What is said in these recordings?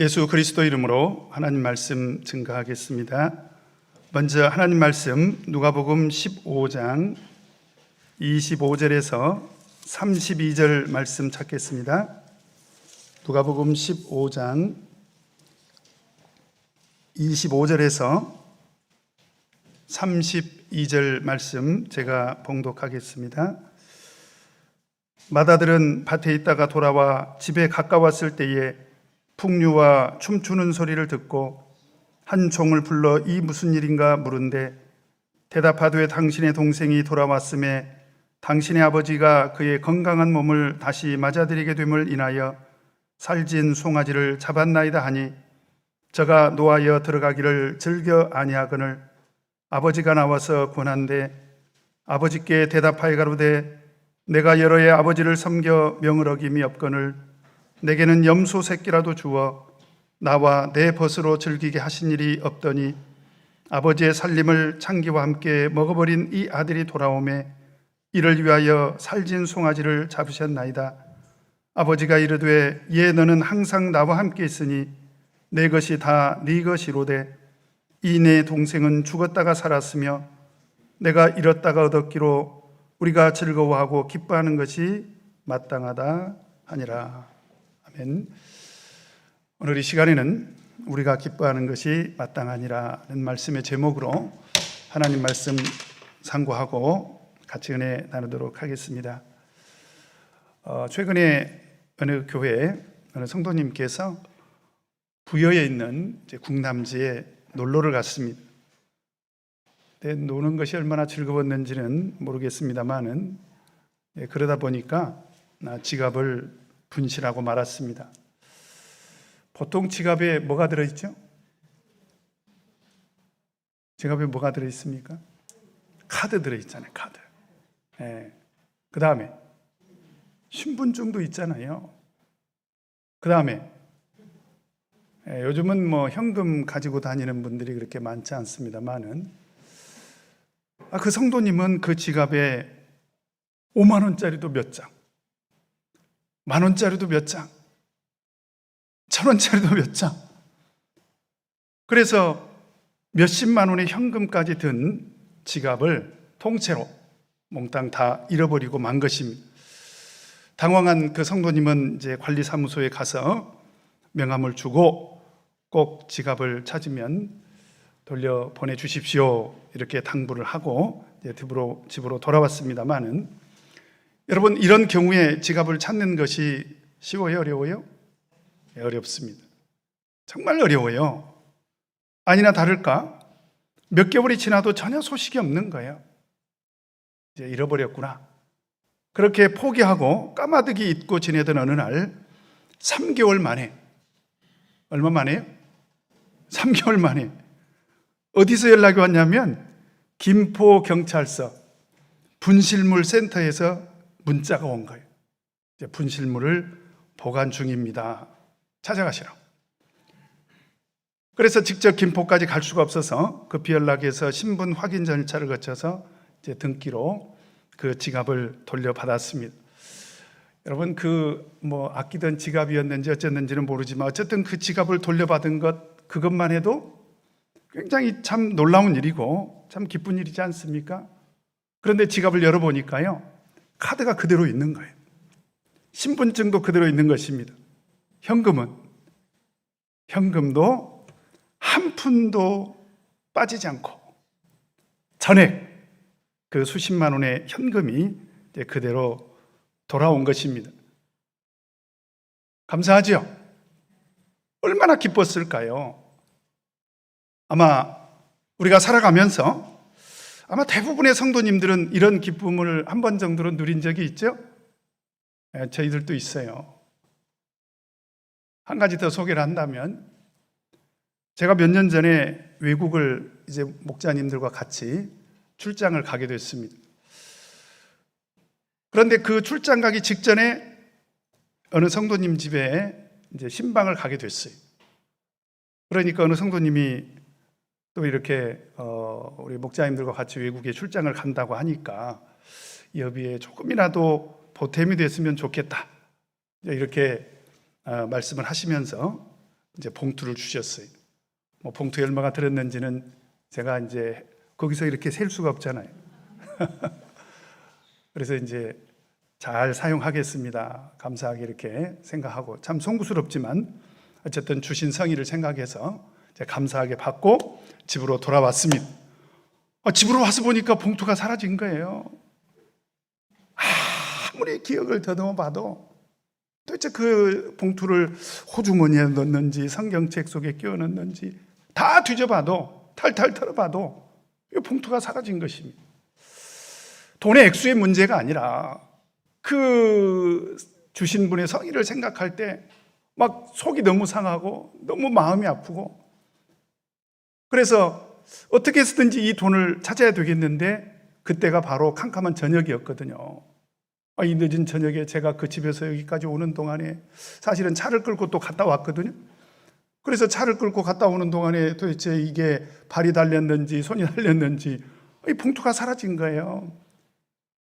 예수 그리스도 이름으로 하나님 말씀 증거하겠습니다. 먼저 하나님 말씀 누가복음 15장 25절에서 32절 말씀 찾겠습니다. 누가복음 15장 25절에서 32절 말씀 제가 봉독하겠습니다. 마다들은 밭에 있다가 돌아와 집에 가까웠을 때에 풍류와 춤추는 소리를 듣고 한 종을 불러 이 무슨 일인가 물은데 대답하되 당신의 동생이 돌아왔음에 당신의 아버지가 그의 건강한 몸을 다시 맞아들이게 됨을 인하여 살진 송아지를 잡았나이다 하니 저가 노하여 들어가기를 즐겨 아니하거늘 아버지가 나와서 권한대 아버지께 대답하여 가로되 내가 여러 해 아버지를 섬겨 명을 어김이 없거늘 내게는 염소 새끼라도 주어 나와 내 벗으로 즐기게 하신 일이 없더니 아버지의 살림을 창기와 함께 먹어버린 이 아들이 돌아오매 이를 위하여 살진 송아지를 잡으셨나이다. 아버지가 이르되 예 너는 항상 나와 함께 있으니 내 것이 다 네 것이로되 이 내 동생은 죽었다가 살았으며 내가 잃었다가 얻었기로 우리가 즐거워하고 기뻐하는 것이 마땅하다 하니라. 아멘. 오늘 이 시간에는 우리가 기뻐하는 것이 마땅하니라는 말씀의 제목으로 하나님 말씀 상고하고 같이 은혜 나누도록 하겠습니다. 최근에 어느 교회 어느 성도님께서 부여에 있는 궁남지에 놀러를 갔습니다. 노는 것이 얼마나 즐거웠는지는 모르겠습니다만은 그러다 보니까 지갑을 분실하고 말았습니다. 보통 지갑에 뭐가 들어있죠? 지갑에 뭐가 들어있습니까? 카드 들어있잖아요. 카드. 그 다음에 신분증도 있잖아요. 그 다음에 요즘은 뭐 현금 가지고 다니는 분들이 그렇게 많지 않습니다만은 그 성도님은 그 지갑에 5만 원짜리도 몇 장, 만 원짜리도 몇 장, 천 원짜리도 몇 장, 그래서 몇십만 원의 현금까지 든 지갑을 통째로 몽땅 다 잃어버리고 만 것입니다. 당황한 그 성도님은 이제 관리사무소에 가서 명함을 주고 꼭 지갑을 찾으면 돌려 보내주십시오 이렇게 당부를 하고 집으로 돌아왔습니다만은 여러분 이런 경우에 지갑을 찾는 것이 쉬워요? 어려워요? 어렵습니다. 정말 어려워요. 아니나 다를까 몇 개월이 지나도 전혀 소식이 없는 거예요. 이제 잃어버렸구나. 그렇게 포기하고 까마득히 잊고 지내던 어느 날 3개월 만에 얼마 만에요? 3개월 만에 어디서 연락이 왔냐면 김포경찰서 분실물 센터에서 문자가 온 거예요. 이제 분실물을 보관 중입니다. 찾아가시라고. 그래서 직접 김포까지 갈 수가 없어서 급히 연락해서 신분 확인 절차를 거쳐서 이제 등기로 그 지갑을 돌려받았습니다. 여러분 아끼던 지갑이었는지 어쨌는지는 모르지만 어쨌든 그 지갑을 돌려받은 그것만 해도 굉장히 참 놀라운 일이고 참 기쁜 일이지 않습니까? 그런데 지갑을 열어보니까요 카드가 그대로 있는 거예요. 신분증도 그대로 있는 것입니다. 현금도 한 푼도 빠지지 않고 전액 그 수십만 원의 현금이 그대로 돌아온 것입니다. 감사하죠? 얼마나 기뻤을까요? 아마 우리가 살아가면서 아마 대부분의 성도님들은 이런 기쁨을 한 번 정도로 누린 적이 있죠? 저희들도 있어요. 한 가지 더 소개를 한다면 제가 몇 년 전에 외국을 이제 목자님들과 같이 출장을 가게 됐습니다. 그런데 그 출장 가기 직전에 어느 성도님 집에 이제 신방을 가게 됐어요. 그러니까 어느 성도님이 또 이렇게 우리 목자님들과 같이 외국에 출장을 간다고 하니까 여비에 조금이라도 보탬이 됐으면 좋겠다 이렇게 말씀을 하시면서 이제 봉투를 주셨어요. 뭐 봉투에 얼마가 들었는지는 제가 이제 거기서 이렇게 셀 수가 없잖아요. 그래서 이제 잘 사용하겠습니다. 감사하게 이렇게 생각하고, 참 송구스럽지만 어쨌든 주신 성의를 생각해서 감사하게 받고 집으로 돌아왔습니다. 집으로 와서 보니까 봉투가 사라진 거예요. 아무리 기억을 더듬어 봐도 도대체 그 봉투를 호주머니에 넣었는지 성경책 속에 끼워 넣었는지 다 뒤져봐도, 탈탈 털어봐도 이 봉투가 사라진 것입니다. 돈의 액수의 문제가 아니라 그 주신 분의 성의를 생각할 때 막 속이 너무 상하고 너무 마음이 아프고, 그래서 어떻게 해서든지 이 돈을 찾아야 되겠는데, 그때가 바로 캄캄한 저녁이었거든요. 이 늦은 저녁에 제가 그 집에서 여기까지 오는 동안에 사실은 차를 끌고 또 갔다 왔거든요. 그래서 차를 끌고 갔다 오는 동안에 도대체 이게 발이 달렸는지 손이 달렸는지 이 봉투가 사라진 거예요.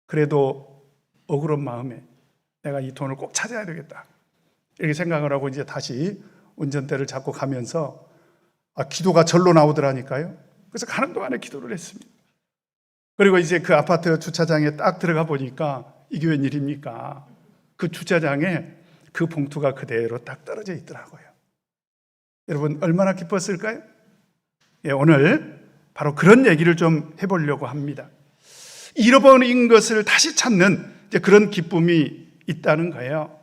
그래도 억울한 마음에 내가 이 돈을 꼭 찾아야 되겠다, 이렇게 생각을 하고 이제 다시 운전대를 잡고 가면서 기도가 절로 나오더라니까요. 그래서 가는 동안에 기도를 했습니다. 그리고 이제 그 아파트 주차장에 딱 들어가 보니까 이게 웬일입니까? 그 주차장에 그 봉투가 그대로 딱 떨어져 있더라고요. 여러분 얼마나 기뻤을까요? 오늘 바로 그런 얘기를 좀 해보려고 합니다. 잃어버린 것을 다시 찾는 그런 기쁨이 있다는 거예요.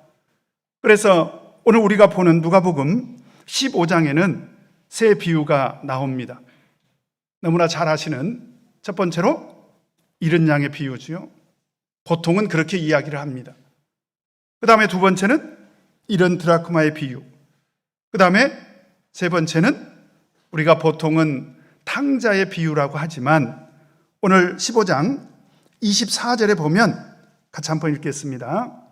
그래서 오늘 우리가 보는 누가복음 15장에는 세 비유가 나옵니다. 너무나 잘 아시는 첫 번째로 잃은 양의 비유지요. 보통은 그렇게 이야기를 합니다. 그 다음에 두 번째는 잃은 드라크마의 비유. 그 다음에 세 번째는 우리가 보통은 탕자의 비유라고 하지만, 오늘 15장 24절에 보면 같이 한번 읽겠습니다.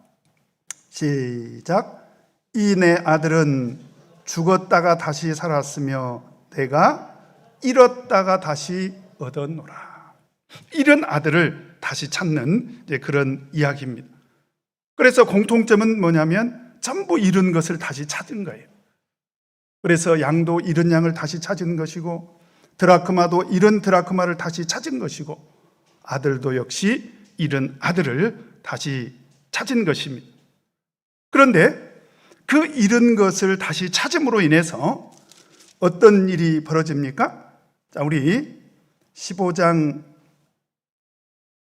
시작. 이 내 아들은 죽었다가 다시 살았으며 내가 잃었다가 다시 얻었노라. 잃은 아들을 다시 찾는 그런 이야기입니다. 그래서 공통점은 뭐냐면 전부 잃은 것을 다시 찾은 거예요. 그래서 양도 잃은 양을 다시 찾은 것이고, 드라크마도 잃은 드라크마를 다시 찾은 것이고, 아들도 역시 잃은 아들을 다시 찾은 것입니다. 그런데 그 잃은 것을 다시 찾음으로 인해서 어떤 일이 벌어집니까? 자, 우리 15장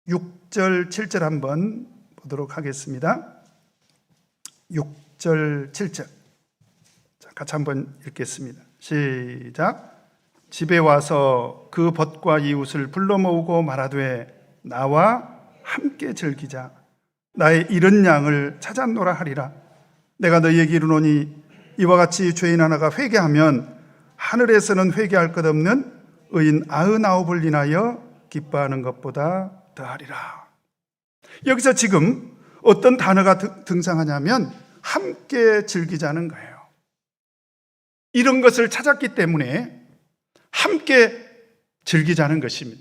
6절 7절 한번 보도록 하겠습니다. 6절 7절 같이 한번 읽겠습니다. 시작. 집에 와서 그 벗과 이웃을 불러 모으고 말하되 나와 함께 즐기자. 나의 잃은 양을 찾았노라 하리라. 내가 너희에게 이르노니 이와 같이 죄인 하나가 회개하면 하늘에서는 회개할 것 없는 의인 99을 인하여 기뻐하는 것보다 더하리라. 여기서 지금 어떤 단어가 등장하냐면 함께 즐기자는 거예요. 이런 것을 찾았기 때문에 함께 즐기자는 것입니다.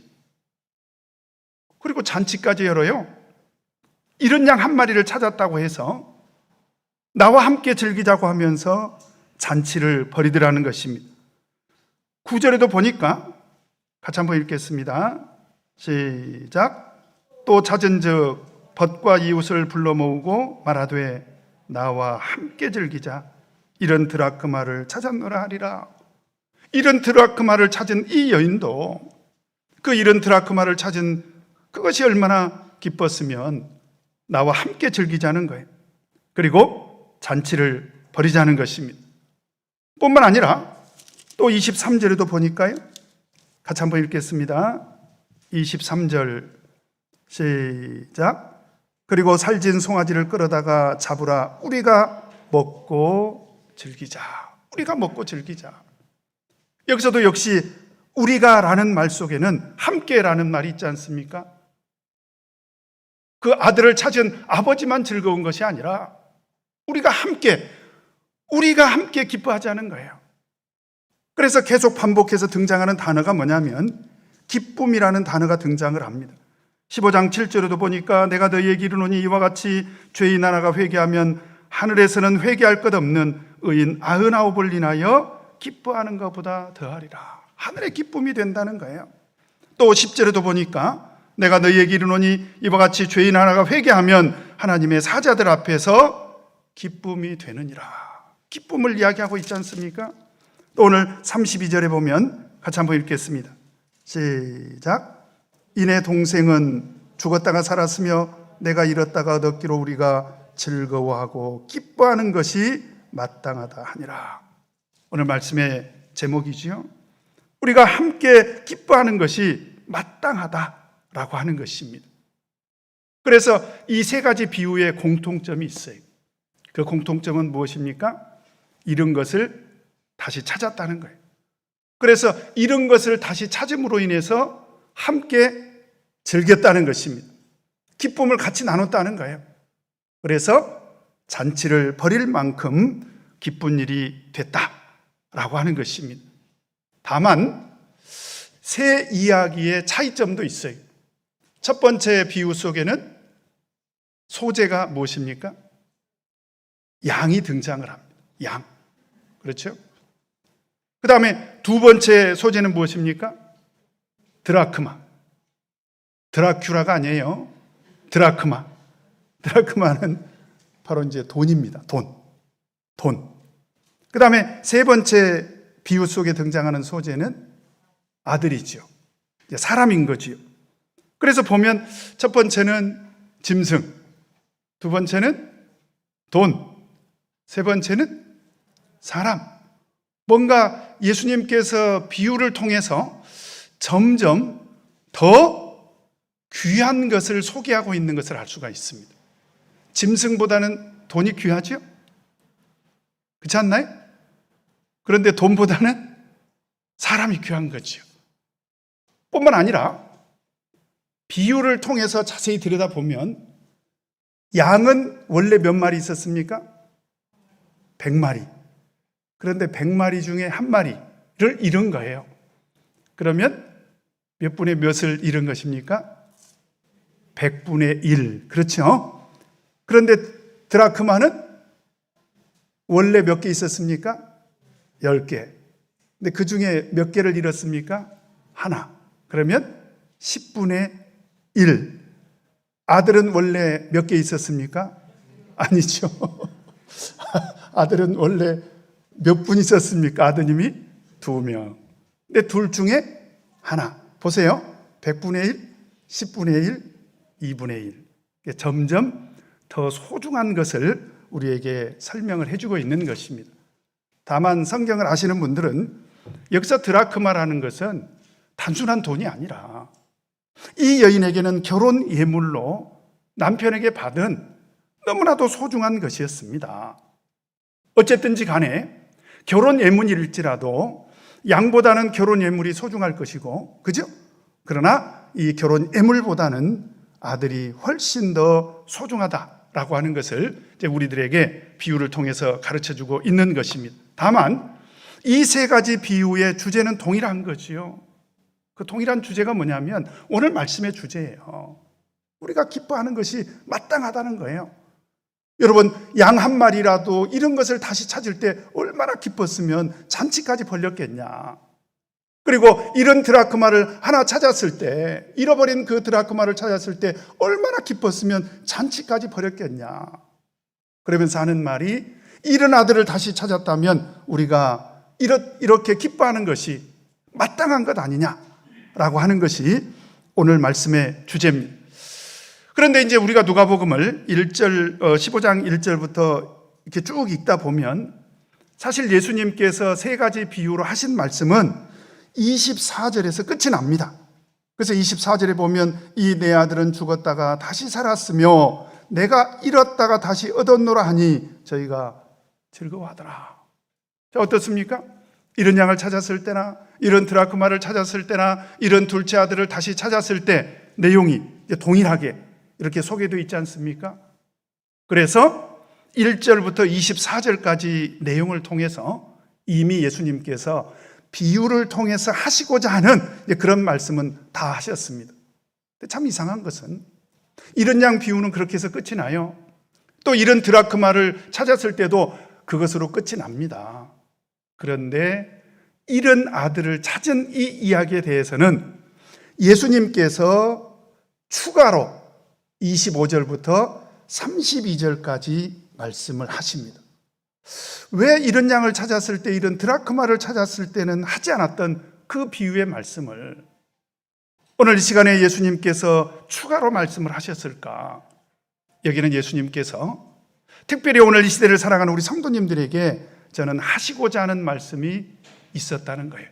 그리고 잔치까지 열어요. 이런 양 한 마리를 찾았다고 해서 나와 함께 즐기자고 하면서 잔치를 벌이더라는 것입니다. 9절에도 보니까 같이 한번 읽겠습니다. 시작. 또 찾은즉 벗과 이웃을 불러 모으고 말하되 나와 함께 즐기자. 이런 드라크마를 찾았노라 하리라. 이런 드라크마를 찾은 이 여인도 그 이런 드라크마를 찾은 그것이 얼마나 기뻤으면 나와 함께 즐기자는 거예요. 그리고 잔치를 벌이자는 것입니다. 뿐만 아니라 또 23절에도 보니까요. 같이 한번 읽겠습니다. 23절 시작. 그리고 살진 송아지를 끌어다가 잡으라. 우리가 먹고 즐기자. 우리가 먹고 즐기자. 여기서도 역시 우리가 라는 말 속에는 함께라는 말이 있지 않습니까? 그 아들을 찾은 아버지만 즐거운 것이 아니라 우리가 함께 기뻐하자는 거예요. 그래서 계속 반복해서 등장하는 단어가 뭐냐면 기쁨이라는 단어가 등장을 합니다. 15장 7절에도 보니까 내가 너희에게 이르노니 이와 같이 죄인 하나가 회개하면 하늘에서는 회개할 것 없는 의인 99을 인하여 기뻐하는 것보다 더하리라. 하늘의 기쁨이 된다는 거예요. 또 10절에도 보니까 내가 너희에게 이르노니 이와 같이 죄인 하나가 회개하면 하나님의 사자들 앞에서 기쁨이 되느니라. 기쁨을 이야기하고 있지 않습니까? 또 오늘 32절에 보면 같이 한번 읽겠습니다. 시작. 이내 동생은 죽었다가 살았으며 내가 잃었다가 얻었기로 우리가 즐거워하고 기뻐하는 것이 마땅하다 하니라. 오늘 말씀의 제목이지요. 우리가 함께 기뻐하는 것이 마땅하다라고 하는 것입니다. 그래서 이 세 가지 비유에 공통점이 있어요. 그 공통점은 무엇입니까? 잃은 것을 다시 찾았다는 거예요. 그래서 잃은 것을 다시 찾음으로 인해서 함께 즐겼다는 것입니다. 기쁨을 같이 나눴다는 거예요. 그래서 잔치를 벌일 만큼 기쁜 일이 됐다라고 하는 것입니다. 다만 세 이야기의 차이점도 있어요. 첫 번째 비유 속에는 소재가 무엇입니까? 양이 등장을 합니다. 양. 그렇죠? 그 다음에 두 번째 소재는 무엇입니까? 드라크마. 드라큘라가 아니에요. 드라크마. 드라크마는 바로 이제 돈입니다. 돈. 그 다음에 세 번째 비유 속에 등장하는 소재는 아들이죠. 사람인 거지요. 그래서 보면 첫 번째는 짐승, 두 번째는 돈, 세 번째는 사람. 뭔가 예수님께서 비유를 통해서 점점 더 귀한 것을 소개하고 있는 것을 알 수가 있습니다. 짐승보다는 돈이 귀하죠? 그렇지 않나요? 그런데 돈보다는 사람이 귀한 거죠. 뿐만 아니라 비유를 통해서 자세히 들여다보면 양은 원래 몇 마리 있었습니까? 100마리. 그런데 100마리 중에 한 마리를 잃은 거예요. 그러면 몇 분의 몇을 잃은 것입니까? 100분의 1. 그렇죠? 그런데 드라크마는 원래 몇 개 있었습니까? 10개. 근데 그 중에 몇 개를 잃었습니까? 하나. 그러면 10분의 1. 아들은 원래 몇 개 있었습니까? 아니죠. 아들은 원래 몇 분 있었습니까? 아드님이 2명. 근데 둘 중에 하나. 보세요. 100분의 1, 10분의 1, 2분의 1. 점점 더 소중한 것을 우리에게 설명을 해주고 있는 것입니다. 다만 성경을 아시는 분들은 여기서 드라크마라는 것은 단순한 돈이 아니라 이 여인에게는 결혼 예물로 남편에게 받은 너무나도 소중한 것이었습니다. 어쨌든지 간에 결혼 예물일지라도 양보다는 결혼 예물이 소중할 것이고, 그죠? 그러나 이 결혼 예물보다는 아들이 훨씬 더 소중하다라고 하는 것을 이제 우리들에게 비유를 통해서 가르쳐주고 있는 것입니다. 다만 이 세 가지 비유의 주제는 동일한 거지요. 그 동일한 주제가 뭐냐면 오늘 말씀의 주제예요. 우리가 기뻐하는 것이 마땅하다는 거예요. 여러분, 양 한 마리라도 이런 것을 다시 찾을 때 얼마나 기뻤으면 잔치까지 벌렸겠냐. 그리고 이런 드라크마를 하나 찾았을 때, 잃어버린 그 드라크마를 찾았을 때 얼마나 기뻤으면 잔치까지 벌였겠냐. 그러면서 하는 말이, 이런 아들을 다시 찾았다면 우리가 이렇게 기뻐하는 것이 마땅한 것 아니냐라고 하는 것이 오늘 말씀의 주제입니다. 그런데 이제 우리가 누가복음을 15장 1절부터 이렇게 쭉 읽다 보면 사실 예수님께서 세 가지 비유로 하신 말씀은 24절에서 끝이 납니다. 그래서 24절에 보면 이 내 아들은 죽었다가 다시 살았으며 내가 잃었다가 다시 얻었노라 하니 저희가 즐거워하더라. 자, 어떻습니까? 이런 양을 찾았을 때나 이런 드라크마를 찾았을 때나 이런 둘째 아들을 다시 찾았을 때 내용이 동일하게 이렇게 소개되어 있지 않습니까? 그래서 1절부터 24절까지 내용을 통해서 이미 예수님께서 비유를 통해서 하시고자 하는 그런 말씀은 다 하셨습니다. 참 이상한 것은 이런 양 비유는 그렇게 해서 끝이 나요. 또 이런 드라크마를 찾았을 때도 그것으로 끝이 납니다. 그런데 이런 아들을 찾은 이 이야기에 대해서는 예수님께서 추가로 25절부터 32절까지 말씀을 하십니다. 왜 이런 양을 찾았을 때, 이런 드라크마를 찾았을 때는 하지 않았던 그 비유의 말씀을 오늘 이 시간에 예수님께서 추가로 말씀을 하셨을까? 여기는 예수님께서 특별히 오늘 이 시대를 살아가는 우리 성도님들에게 저는 하시고자 하는 말씀이 있었다는 거예요.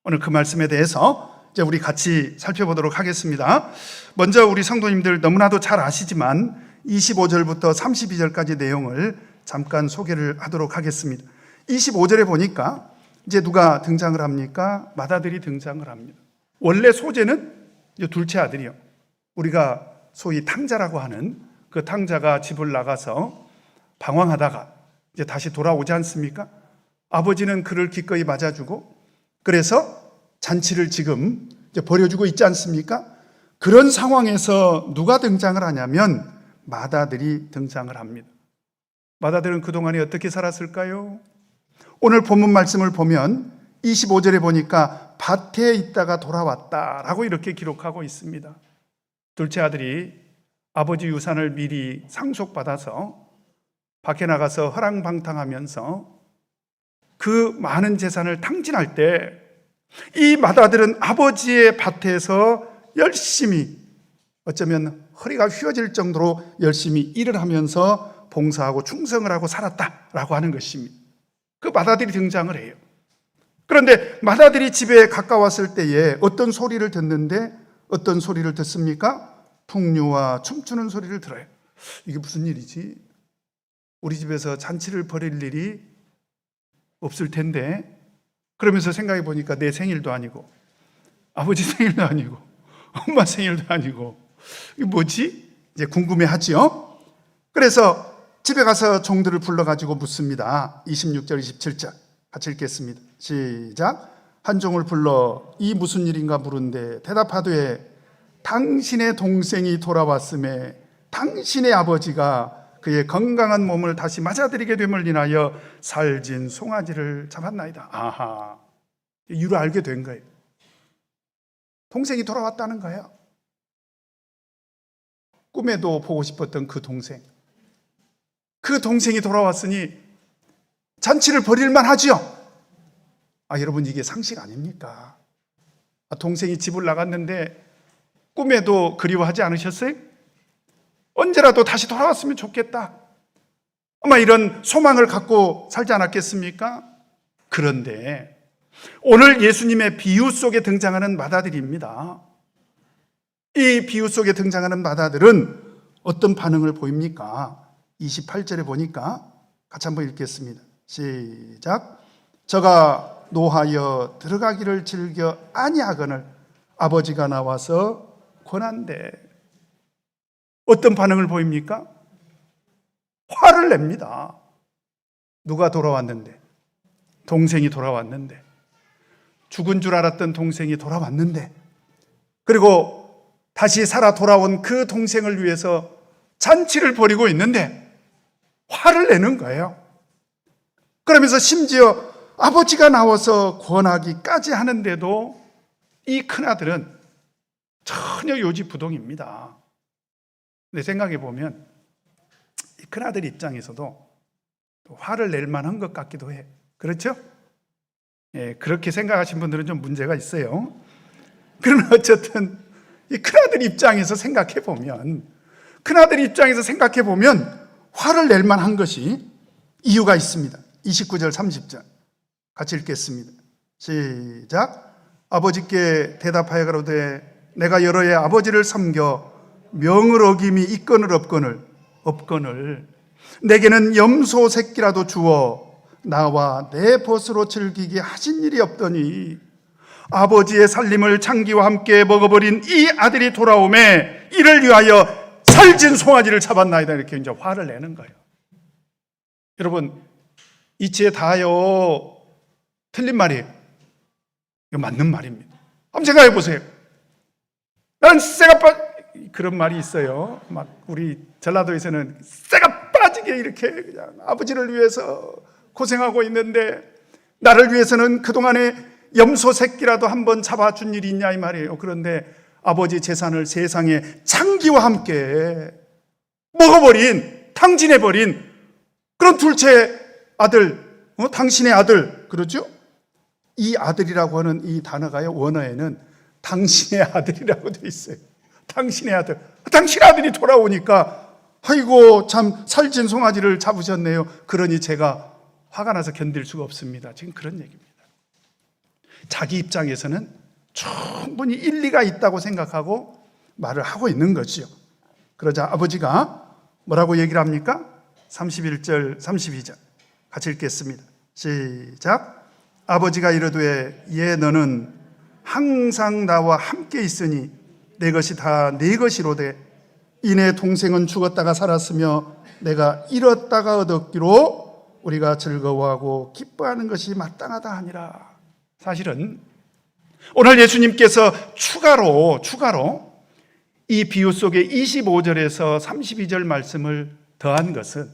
오늘 그 말씀에 대해서 이제 우리 같이 살펴보도록 하겠습니다. 먼저 우리 성도님들 너무나도 잘 아시지만 25절부터 32절까지 내용을 잠깐 소개를 하도록 하겠습니다. 25절에 보니까 이제 누가 등장을 합니까? 맏아들이 등장을 합니다. 원래 소재는 이제 둘째 아들이요. 우리가 소위 탕자라고 하는 그 탕자가 집을 나가서 방황하다가 이제 다시 돌아오지 않습니까? 아버지는 그를 기꺼이 맞아주고 그래서 잔치를 지금 이제 벌여주고 있지 않습니까? 그런 상황에서 누가 등장을 하냐면 맏아들이 등장을 합니다. 맏아들은 그동안에 어떻게 살았을까요? 오늘 본문 말씀을 보면 25절에 보니까 밭에 있다가 돌아왔다라고 이렇게 기록하고 있습니다. 둘째 아들이 아버지 유산을 미리 상속받아서 밖에 나가서 허랑방탕하면서 그 많은 재산을 탕진할 때 이 맏아들은 아버지의 밭에서 열심히, 어쩌면 허리가 휘어질 정도로 열심히 일을 하면서 봉사하고 충성을 하고 살았다라고 하는 것입니다. 그 맏아들이 등장을 해요. 그런데 맏아들이 집에 가까웠을 때에 어떤 소리를 듣는데 어떤 소리를 듣습니까? 풍류와 춤추는 소리를 들어요. 이게 무슨 일이지? 우리 집에서 잔치를 벌일 일이 없을 텐데, 그러면서 생각해 보니까 내 생일도 아니고 아버지 생일도 아니고 엄마 생일도 아니고 이게 뭐지? 이제 궁금해하지요. 그래서 집에 가서 종들을 불러가지고 묻습니다. 26절 27절 같이 읽겠습니다. 시작. 한 종을 불러 이 무슨 일인가 물은데 대답하되 당신의 동생이 돌아왔음에 당신의 아버지가 그의 건강한 몸을 다시 맞아들이게 됨을 인하여 살진 송아지를 잡았나이다. 아하, 이유를 알게 된 거예요. 동생이 돌아왔다는 거예요. 꿈에도 보고 싶었던 그 동생. 그 동생이 돌아왔으니 잔치를 벌일만 하죠. 여러분, 이게 상식 아닙니까? 동생이 집을 나갔는데 꿈에도 그리워하지 않으셨어요? 언제라도 다시 돌아왔으면 좋겠다. 아마 이런 소망을 갖고 살지 않았겠습니까? 그런데 오늘 예수님의 비유 속에 등장하는 맏아들입니다. 이 비유 속에 등장하는 맏아들은 어떤 반응을 보입니까? 28절에 보니까 같이 한번 읽겠습니다. 시작. 저가 노하여 들어가기를 즐겨 아니하거늘 아버지가 나와서 권한대. 어떤 반응을 보입니까? 화를 냅니다. 누가 돌아왔는데? 동생이 돌아왔는데, 죽은 줄 알았던 동생이 돌아왔는데, 그리고 다시 살아 돌아온 그 동생을 위해서 잔치를 벌이고 있는데 화를 내는 거예요. 그러면서 심지어 아버지가 나와서 권하기까지 하는데도 이 큰아들은 전혀 요지부동입니다. 근데 생각해 보면 이 큰아들 입장에서도 화를 낼 만한 것 같기도 해. 그렇죠? 예, 그렇게 생각하신 분들은 좀 문제가 있어요. 그러나 어쨌든 이 큰아들 입장에서 생각해 보면, 화를 낼 만한 것이 이유가 있습니다. 29절 30절 같이 읽겠습니다. 시작. 아버지께 대답하여 가로되 내가 여러 해 아버지를 섬겨 명을 어김이 있거늘 없거늘 내게는 염소 새끼라도 주어 나와 내 벗으로 즐기게 하신 일이 없더니 아버지의 살림을 창기와 함께 먹어버린 이 아들이 돌아오매 이를 위하여 살진 송아지를 잡았나이다. 이렇게 이제 화를 내는 거예요. 여러분, 이치에 다하여 틀린 말이에요. 이거 맞는 말입니다. 한번 생각해 보세요. 난 쇠가 그런 말이 있어요. 막 우리 전라도에서는 쇠가 빠지게 이렇게 그냥 아버지를 위해서 고생하고 있는데 나를 위해서는 그동안에 염소 새끼라도 한번 잡아준 일이 있냐 이 말이에요. 그런데 아버지 재산을 세상에 창기와 함께 먹어버린, 탕진해버린 그런 둘째 아들, 당신의 아들, 그러죠? 이 아들이라고 하는 이 단어가요, 원어에는 당신의 아들이라고 되어 있어요. 당신의 아들. 당신 아들이 돌아오니까 아이고 참 살찐 송아지를 잡으셨네요. 그러니 제가 화가 나서 견딜 수가 없습니다. 지금 그런 얘기입니다. 자기 입장에서는 충분히 일리가 있다고 생각하고 말을 하고 있는 거죠. 그러자 아버지가 뭐라고 얘기를 합니까? 31절, 32절 같이 읽겠습니다. 시작. 아버지가 이르되 얘 너는 항상 나와 함께 있으니 내 것이 다 내 것이로되 이내 동생은 죽었다가 살았으며 내가 잃었다가 얻었기로 우리가 즐거워하고 기뻐하는 것이 마땅하다 하니라. 사실은 오늘 예수님께서 추가로 이 비유 속에 25절에서 32절 말씀을 더한 것은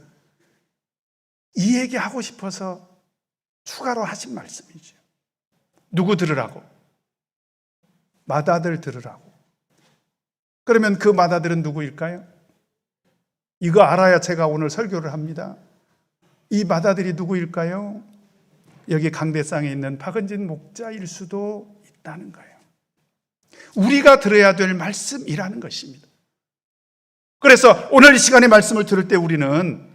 이 얘기하고 싶어서 추가로 하신 말씀이죠. 누구 들으라고? 맏아들 들으라고. 그러면 그 맏아들은 누구일까요? 이거 알아야 제가 오늘 설교를 합니다. 이 맏아들이 누구일까요? 여기 강대상에 있는 박은진 목자일 수도 있다는 거예요. 우리가 들어야 될 말씀이라는 것입니다. 그래서 오늘 이 시간에 말씀을 들을 때 우리는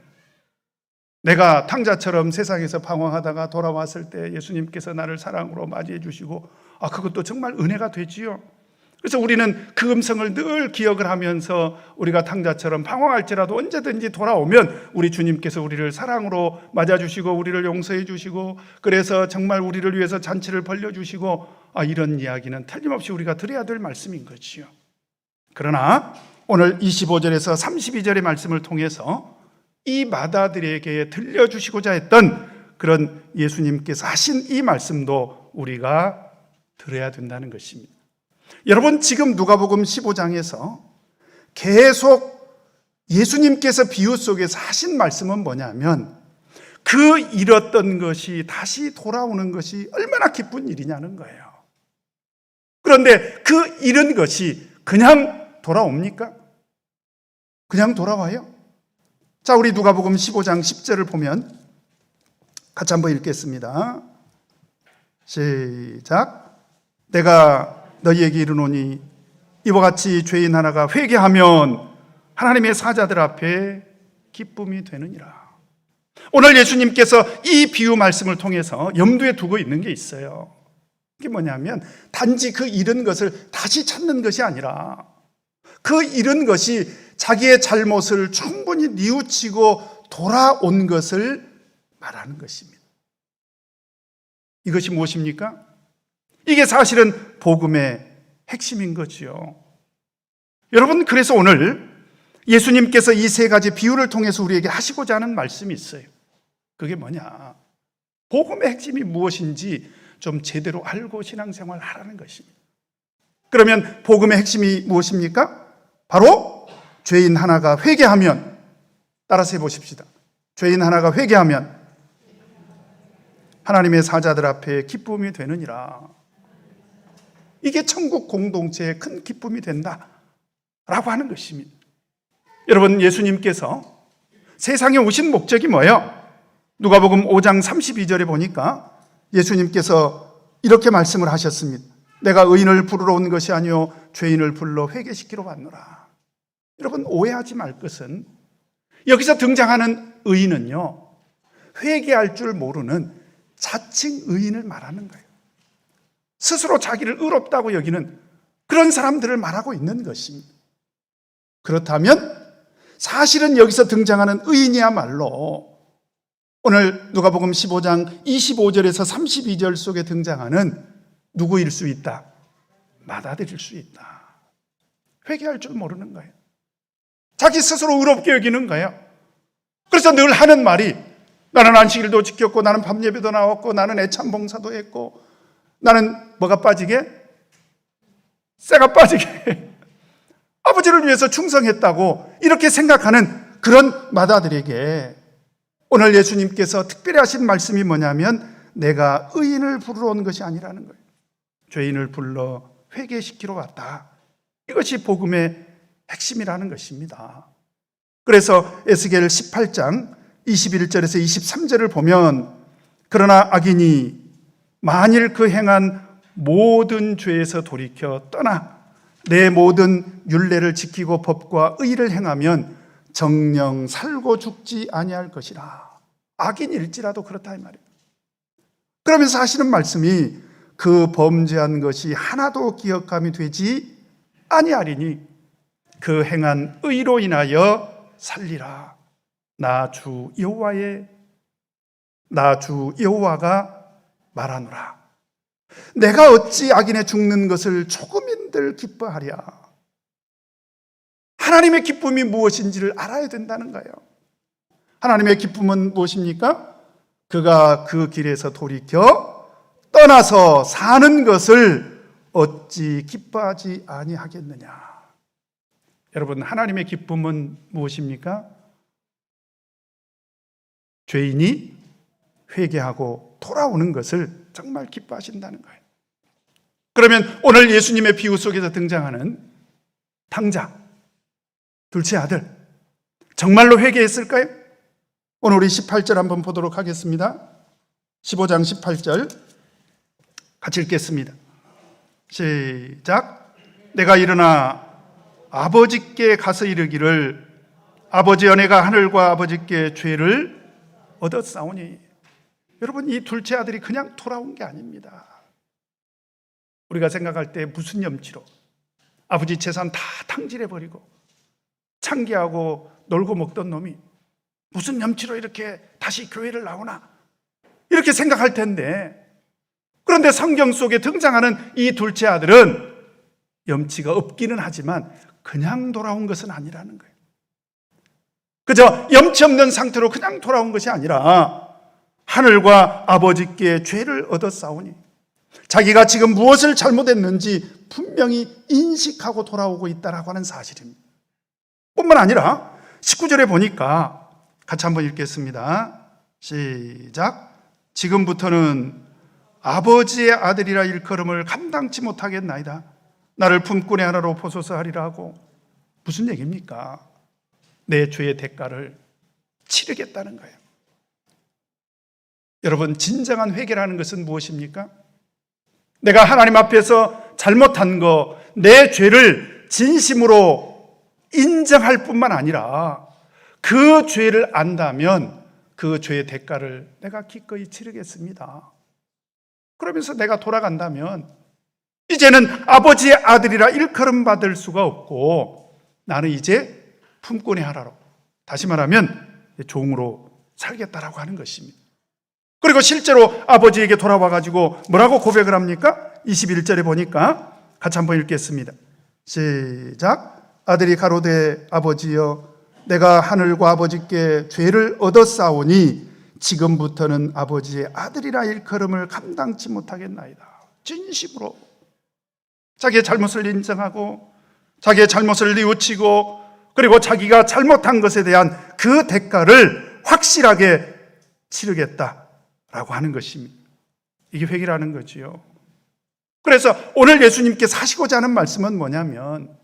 내가 탕자처럼 세상에서 방황하다가 돌아왔을 때 예수님께서 나를 사랑으로 맞이해 주시고 그것도 정말 은혜가 되지요. 그래서 우리는 그 음성을 늘 기억을 하면서 우리가 탕자처럼 방황할지라도 언제든지 돌아오면 우리 주님께서 우리를 사랑으로 맞아주시고 우리를 용서해 주시고 그래서 정말 우리를 위해서 잔치를 벌려주시고 이런 이야기는 틀림없이 우리가 들어야 될 말씀인 거지요. 그러나 오늘 25절에서 32절의 말씀을 통해서 이 맏아들에게 들려주시고자 했던 그런 예수님께서 하신 이 말씀도 우리가 들어야 된다는 것입니다. 여러분 지금 누가복음 15장에서 계속 예수님께서 비유 속에서 하신 말씀은 뭐냐면 그 잃었던 것이 다시 돌아오는 것이 얼마나 기쁜 일이냐는 거예요. 그런데 그 잃은 것이 그냥 돌아옵니까? 그냥 돌아와요? 자, 우리 누가복음 15장 10절을 보면 같이 한번 읽겠습니다. 시작. 내가 너희에게 이르노니 이와 같이 죄인 하나가 회개하면 하나님의 사자들 앞에 기쁨이 되느니라. 오늘 예수님께서 이 비유 말씀을 통해서 염두에 두고 있는 게 있어요. 그게 뭐냐면 단지 그 잃은 것을 다시 찾는 것이 아니라 그 잃은 것이 자기의 잘못을 충분히 뉘우치고 돌아온 것을 말하는 것입니다. 이것이 무엇입니까? 이게 사실은 복음의 핵심인 거지요. 여러분, 그래서 오늘 예수님께서 이 세 가지 비유를 통해서 우리에게 하시고자 하는 말씀이 있어요. 그게 뭐냐? 복음의 핵심이 무엇인지 좀 제대로 알고 신앙생활 하라는 것입니다. 그러면 복음의 핵심이 무엇입니까? 바로 죄인 하나가 회개하면, 따라서 해보십시다. 죄인 하나가 회개하면 하나님의 사자들 앞에 기쁨이 되느니라. 이게 천국 공동체의 큰 기쁨이 된다라고 하는 것입니다. 여러분, 예수님께서 세상에 오신 목적이 뭐예요? 누가복음 5장 32절에 보니까 예수님께서 이렇게 말씀을 하셨습니다. 내가 의인을 부르러 온 것이 아니요 죄인을 불러 회개시키러 왔노라. 여러분, 오해하지 말 것은 여기서 등장하는 의인은요, 회개할 줄 모르는 자칭 의인을 말하는 거예요. 스스로 자기를 의롭다고 여기는 그런 사람들을 말하고 있는 것입니다. 그렇다면 사실은 여기서 등장하는 의인이야말로 오늘 누가복음 15장 25절에서 32절 속에 등장하는 누구일 수 있다? 맏아들일 수 있다. 회개할 줄 모르는 거예요. 자기 스스로 의롭게 여기는 거예요. 그래서 늘 하는 말이 나는 안식일도 지켰고 나는 밤예배도 나왔고 나는 애참 봉사도 했고 나는 뭐가 빠지게? 쇠가 빠지게 아버지를 위해서 충성했다고 이렇게 생각하는 그런 마다들에게 오늘 예수님께서 특별히 하신 말씀이 뭐냐면 내가 의인을 부르러 온 것이 아니라는 거예요. 죄인을 불러 회개시키러 왔다. 이것이 복음의 핵심이라는 것입니다. 그래서 에스겔 18장 21절에서 23절을 보면 그러나 악인이 만일 그 행한 모든 죄에서 돌이켜 떠나 내 모든 율례를 지키고 법과 의를 행하면 정녕 살고 죽지 아니할 것이라. 악인일지라도 그렇다 이 말이에요. 그러면서 하시는 말씀이 그 범죄한 것이 하나도 기억함이 되지 아니하리니 그 행한 의로 인하여 살리라. 나 주 여호와가 말하노라. 내가 어찌 악인의 죽는 것을 조금인들 기뻐하랴. 하나님의 기쁨이 무엇인지를 알아야 된다는 거예요. 하나님의 기쁨은 무엇입니까? 그가 그 길에서 돌이켜 떠나서 사는 것을 어찌 기뻐하지 아니하겠느냐. 여러분, 하나님의 기쁨은 무엇입니까? 죄인이 회개하고 돌아오는 것을 정말 기뻐하신다는 거예요. 그러면 오늘 예수님의 비유 속에서 등장하는 탕자, 둘째 아들, 정말로 회개했을까요? 오늘 우리 18절 한번 보도록 하겠습니다. 15장 18절 같이 읽겠습니다. 시작. 내가 일어나 아버지께 가서 이르기를 아버지여 내가 하늘과 아버지께 죄를 얻었사오니. 여러분, 이 둘째 아들이 그냥 돌아온 게 아닙니다. 우리가 생각할 때 무슨 염치로 아버지 재산 다 탕진해버리고 창기하고 놀고 먹던 놈이 무슨 염치로 이렇게 다시 교회를 나오나 이렇게 생각할 텐데, 그런데 성경 속에 등장하는 이 둘째 아들은 염치가 없기는 하지만 그냥 돌아온 것은 아니라는 거예요. 그저 염치 없는 상태로 그냥 돌아온 것이 아니라 하늘과 아버지께 죄를 얻었사오니, 자기가 지금 무엇을 잘못했는지 분명히 인식하고 돌아오고 있다라고 하는 사실입니다. 뿐만 아니라 19절에 보니까 같이 한번 읽겠습니다. 시작. 지금부터는 아버지의 아들이라 일컬음을 감당치 못하겠나이다. 나를 품꾼의 하나로 보소서 하리라 하고. 무슨 얘기입니까? 내 죄의 대가를 치르겠다는 거예요. 여러분, 진정한 회개라는 것은 무엇입니까? 내가 하나님 앞에서 잘못한 거, 내 죄를 진심으로 인정할 뿐만 아니라 그 죄를 안다면 그 죄의 대가를 내가 기꺼이 치르겠습니다. 그러면서 내가 돌아간다면 이제는 아버지의 아들이라 일컬음 받을 수가 없고 나는 이제 품꾼의 하나로, 다시 말하면 종으로 살겠다라고 하는 것입니다. 그리고 실제로 아버지에게 돌아와 가지고 뭐라고 고백을 합니까? 21절에 보니까 같이 한번 읽겠습니다. 시작. 아들이 가로되 아버지여 내가 하늘과 아버지께 죄를 얻었사오니 지금부터는 아버지의 아들이라 일컬음을 감당치 못하겠나이다. 진심으로 자기의 잘못을 인정하고 자기의 잘못을 뉘우치고 그리고 자기가 잘못한 것에 대한 그 대가를 확실하게 치르겠다라고 하는 것입니다. 이게 회개라는 거지요. 그래서 오늘 예수님께서 하시고자 하는 말씀은 뭐냐면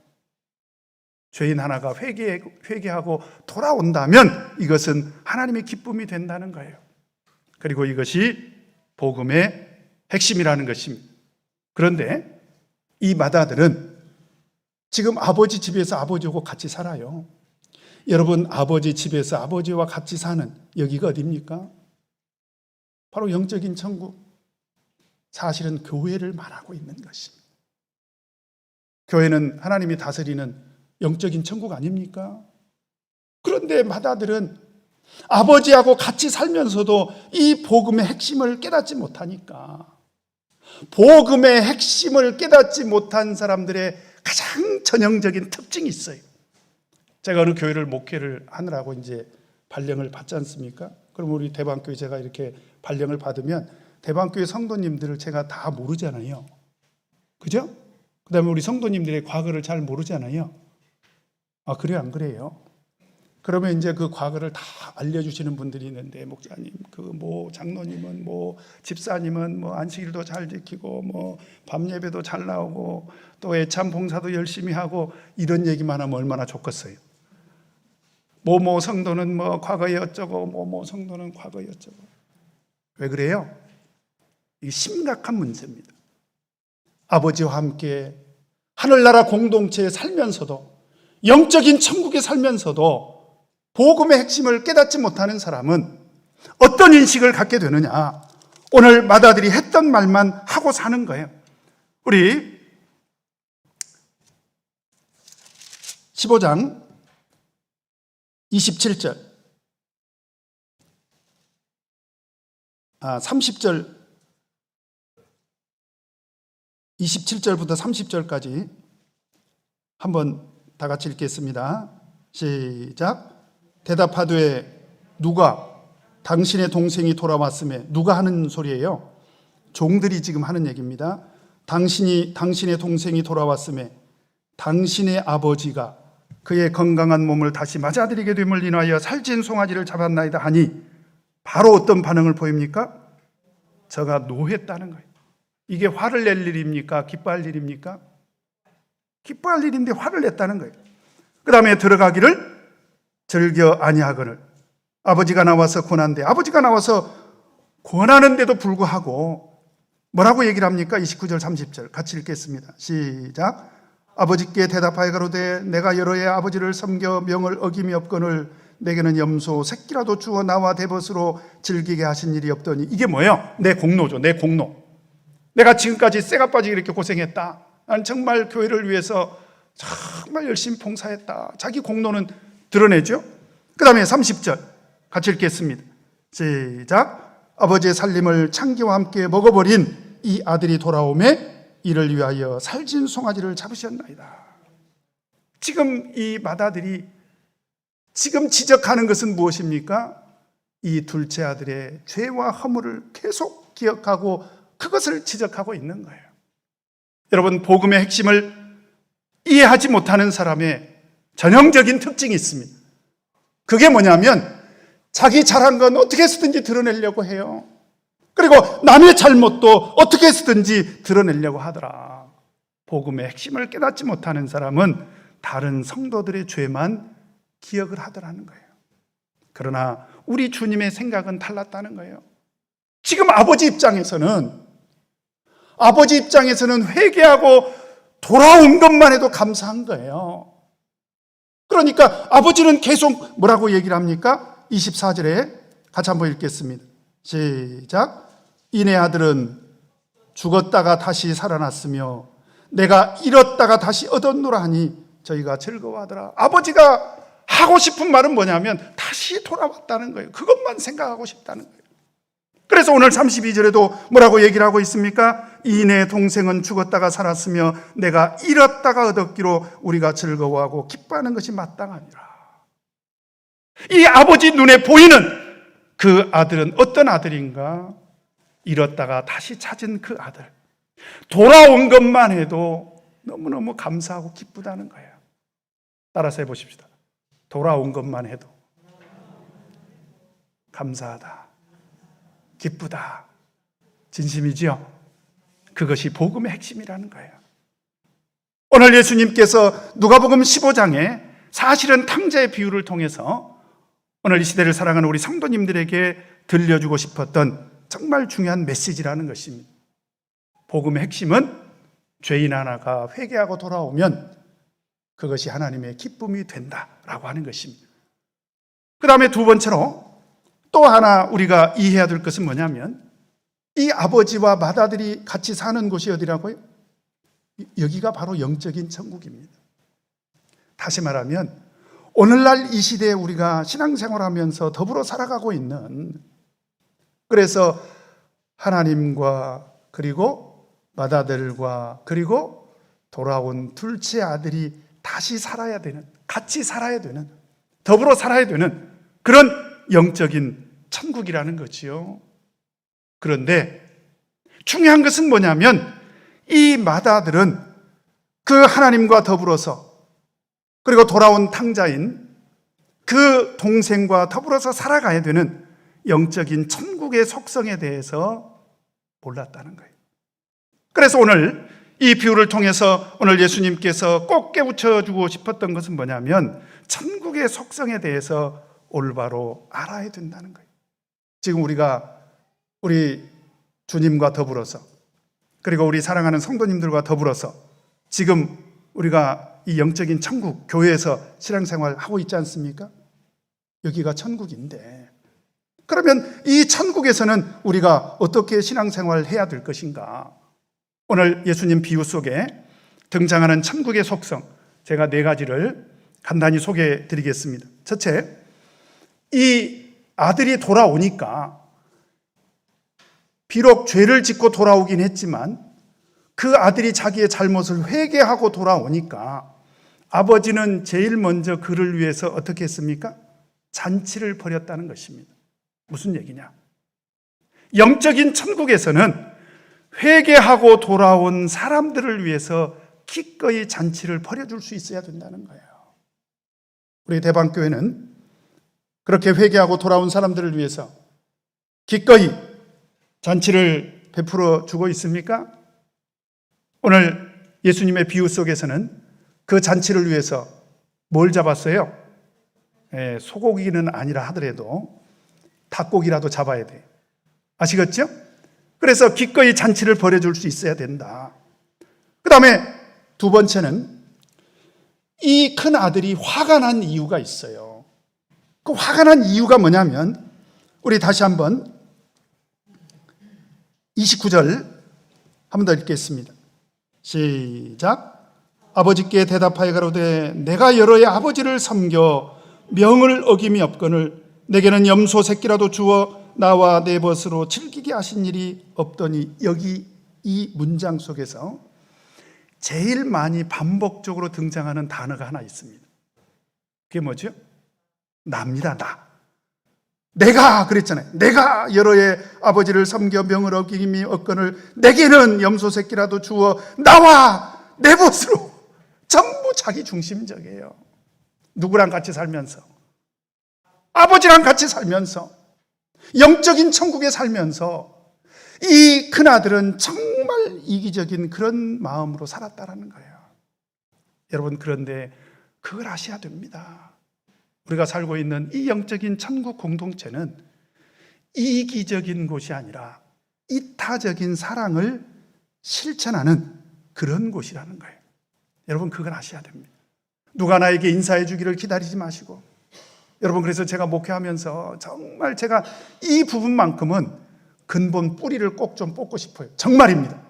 죄인 하나가 회개하고 돌아온다면 이것은 하나님의 기쁨이 된다는 거예요. 그리고 이것이 복음의 핵심이라는 것입니다. 그런데 이 마다들은 지금 아버지 집에서 아버지하고 같이 살아요. 여러분, 아버지 집에서 아버지와 같이 사는 여기가 어디입니까? 바로 영적인 천국. 사실은 교회를 말하고 있는 것입니다. 교회는 하나님이 다스리는 영적인 천국 아닙니까? 그런데 마다들은 아버지하고 같이 살면서도 이 복음의 핵심을 깨닫지 못하니까, 복음의 핵심을 깨닫지 못한 사람들의 가장 전형적인 특징이 있어요. 제가 어느 교회를 목회를 하느라고 이제 발령을 받지 않습니까? 그럼 우리 대방교회 제가 이렇게 발령을 받으면 대방교회 성도님들을 제가 다 모르잖아요. 그죠? 그 다음에 우리 성도님들의 과거를 잘 모르잖아요. 아, 그래요? 안 그래요? 그러면 이제 그 과거를 다 알려주시는 분들이 있는데, 목사님, 장로님은 집사님은 안식일도 잘 지키고 밤 예배도 잘 나오고 또 애참 봉사도 열심히 하고, 이런 얘기만 하면 얼마나 좋겠어요. 성도는 과거에 어쩌고 성도는 과거에 어쩌고. 왜 그래요? 이게 심각한 문제입니다. 아버지와 함께 하늘나라 공동체에 살면서도, 영적인 천국에 살면서도 복음의 핵심을 깨닫지 못하는 사람은 어떤 인식을 갖게 되느냐? 오늘 마다들이 했던 말만 하고 사는 거예요. 우리 15장 27절 30절 27절부터 30절까지 한번 다 같이 읽겠습니다. 시작. 대답하되 누가 당신의 동생이 돌아왔음에, 누가 하는 소리예요? 종들이 지금 하는 얘기입니다. 당신의 동생이 돌아왔음에 당신의 아버지가 그의 건강한 몸을 다시 맞아들이게 됨을 인하여 살찐 송아지를 잡았나이다 하니, 바로 어떤 반응을 보입니까? 저가 노했다는 거예요. 이게 화를 낼 일입니까? 기뻐할 일입니까? 기뻐할 일인데 화를 냈다는 거예요. 그 다음에 들어가기를 즐겨 아니하거늘, 아버지가 나와서 권한데, 아버지가 나와서 권하는데도 불구하고 뭐라고 얘기를 합니까? 29절 30절 같이 읽겠습니다. 시작. 아버지께 대답하여 가로되 내가 여러 해 아버지를 섬겨 명을 어김이 없거늘 내게는 염소 새끼라도 주어 나와 대벗으로 즐기게 하신 일이 없더니. 이게 뭐예요? 내 공로죠. 내 공로. 내가 지금까지 쇠가 빠지게 이렇게 고생했다. 난 정말 교회를 위해서 정말 열심히 봉사했다. 자기 공로는 드러내죠. 그 다음에 30절 같이 읽겠습니다. 시작. 아버지의 살림을 창기와 함께 먹어버린 이 아들이 돌아오매 이를 위하여 살찐 송아지를 잡으셨나이다. 지금 이 맏아들이 지금 지적하는 것은 무엇입니까? 이 둘째 아들의 죄와 허물을 계속 기억하고 그것을 지적하고 있는 거예요. 여러분, 복음의 핵심을 이해하지 못하는 사람의 전형적인 특징이 있습니다. 그게 뭐냐면 자기 잘한 건 어떻게 해서든지 드러내려고 해요. 그리고 남의 잘못도 어떻게 해서든지 드러내려고 하더라. 복음의 핵심을 깨닫지 못하는 사람은 다른 성도들의 죄만 기억을 하더라는 거예요. 그러나 우리 주님의 생각은 달랐다는 거예요. 지금 아버지 입장에서는 회개하고 돌아온 것만 해도 감사한 거예요. 그러니까 아버지는 계속 뭐라고 얘기를 합니까? 24절에 같이 한번 읽겠습니다. 시작. 이내 아들은 죽었다가 다시 살아났으며 내가 잃었다가 다시 얻었노라 하니 저희가 즐거워하더라. 아버지가 하고 싶은 말은 뭐냐면 다시 돌아왔다는 거예요. 그것만 생각하고 싶다는 거예요. 그래서 오늘 32절에도 뭐라고 얘기를 하고 있습니까? 이내 동생은 죽었다가 살았으며 내가 잃었다가 얻었기로 우리가 즐거워하고 기뻐하는 것이 마땅하니라. 이 아버지 눈에 보이는 그 아들은 어떤 아들인가? 잃었다가 다시 찾은 그 아들. 돌아온 것만 해도 너무너무 감사하고 기쁘다는 거예요. 따라서 해보십시다. 돌아온 것만 해도 감사하다, 기쁘다, 진심이지요? 그것이 복음의 핵심이라는 거예요. 오늘 예수님께서 누가복음 15장에 사실은 탕자의 비유를 통해서 오늘 이 시대를 살아가는 우리 성도님들에게 들려주고 싶었던 정말 중요한 메시지라는 것입니다. 복음의 핵심은 죄인 하나가 회개하고 돌아오면 그것이 하나님의 기쁨이 된다라고 하는 것입니다. 그 다음에 두 번째로 또 하나 우리가 이해해야 될 것은 뭐냐면 이 아버지와 맏아들이 같이 사는 곳이 어디라고요? 여기가 바로 영적인 천국입니다. 다시 말하면 오늘날 이 시대에 우리가 신앙생활하면서 더불어 살아가고 있는, 그래서 하나님과 그리고 맏아들과 그리고 돌아온 둘째 아들이 다시 살아야 되는, 같이 살아야 되는, 더불어 살아야 되는 그런 영적인 천국이라는 거지요. 그런데 중요한 것은 뭐냐면 이 맏아들은 그 하나님과 더불어서 그리고 돌아온 탕자인 그 동생과 더불어서 살아가야 되는 영적인 천국의 속성에 대해서 몰랐다는 거예요. 그래서 오늘 이 비유를 통해서 오늘 예수님께서 꼭 깨우쳐 주고 싶었던 것은 뭐냐면 천국의 속성에 대해서 올바로 알아야 된다는 거예요. 지금 우리 주님과 더불어서, 그리고 우리 사랑하는 성도님들과 더불어서 지금 우리가 이 영적인 천국, 교회에서 신앙생활 하고 있지 않습니까? 여기가 천국인데, 그러면 이 천국에서는 우리가 어떻게 신앙생활을 해야 될 것인가? 오늘 예수님 비유 속에 등장하는 천국의 속성, 제가 4가지를 간단히 소개해 드리겠습니다. 첫째, 이 아들이 돌아오니까 비록 죄를 짓고 돌아오긴 했지만 그 아들이 자기의 잘못을 회개하고 돌아오니까 아버지는 제일 먼저 그를 위해서 어떻게 했습니까? 잔치를 벌였다는 것입니다. 무슨 얘기냐? 영적인 천국에서는 회개하고 돌아온 사람들을 위해서 기꺼이 잔치를 벌여줄 수 있어야 된다는 거예요. 우리 대방교회는 그렇게 회개하고 돌아온 사람들을 위해서 기꺼이 잔치를 베풀어 주고 있습니까? 오늘 예수님의 비유 속에서는 그 잔치를 위해서 뭘 잡았어요? 소고기는 아니라 하더라도 닭고기라도 잡아야 돼요. 아시겠죠? 그래서 기꺼이 잔치를 벌여줄 수 있어야 된다. 그 다음에 2번째는 이 큰 아들이 화가 난 이유가 있어요. 그 화가 난 이유가 뭐냐면 우리 다시 한번 29절 한 번 더 읽겠습니다. 시작. 아버지께 대답하여 가로되 내가 여러의 아버지를 섬겨 명을 어김이 없거늘 내게는 염소 새끼라도 주어 나와 내 벗으로 즐기게 하신 일이 없더니, 여기 이 문장 속에서 제일 많이 반복적으로 등장하는 단어가 하나 있습니다. 그게 뭐죠? 나입니다. 나. 내가 그랬잖아요. 내가 여러의 아버지를 섬겨 명을 어김이 없거늘 내게는 염소 새끼라도 주어 나와 내 벗으로. 전부 자기 중심적이에요. 누구랑 같이 살면서, 아버지랑 같이 살면서, 영적인 천국에 살면서 이 큰아들은 정말 이기적인 그런 마음으로 살았다라는 거예요. 여러분, 그런데 그걸 아셔야 됩니다. 우리가 살고 있는 이 영적인 천국 공동체는 이기적인 곳이 아니라 이타적인 사랑을 실천하는 그런 곳이라는 거예요. 여러분, 그걸 아셔야 됩니다. 누가 나에게 인사해 주기를 기다리지 마시고, 여러분, 그래서 제가 목회하면서 정말 제가 이 부분만큼은 근본 뿌리를 꼭 좀 뽑고 싶어요. 정말입니다.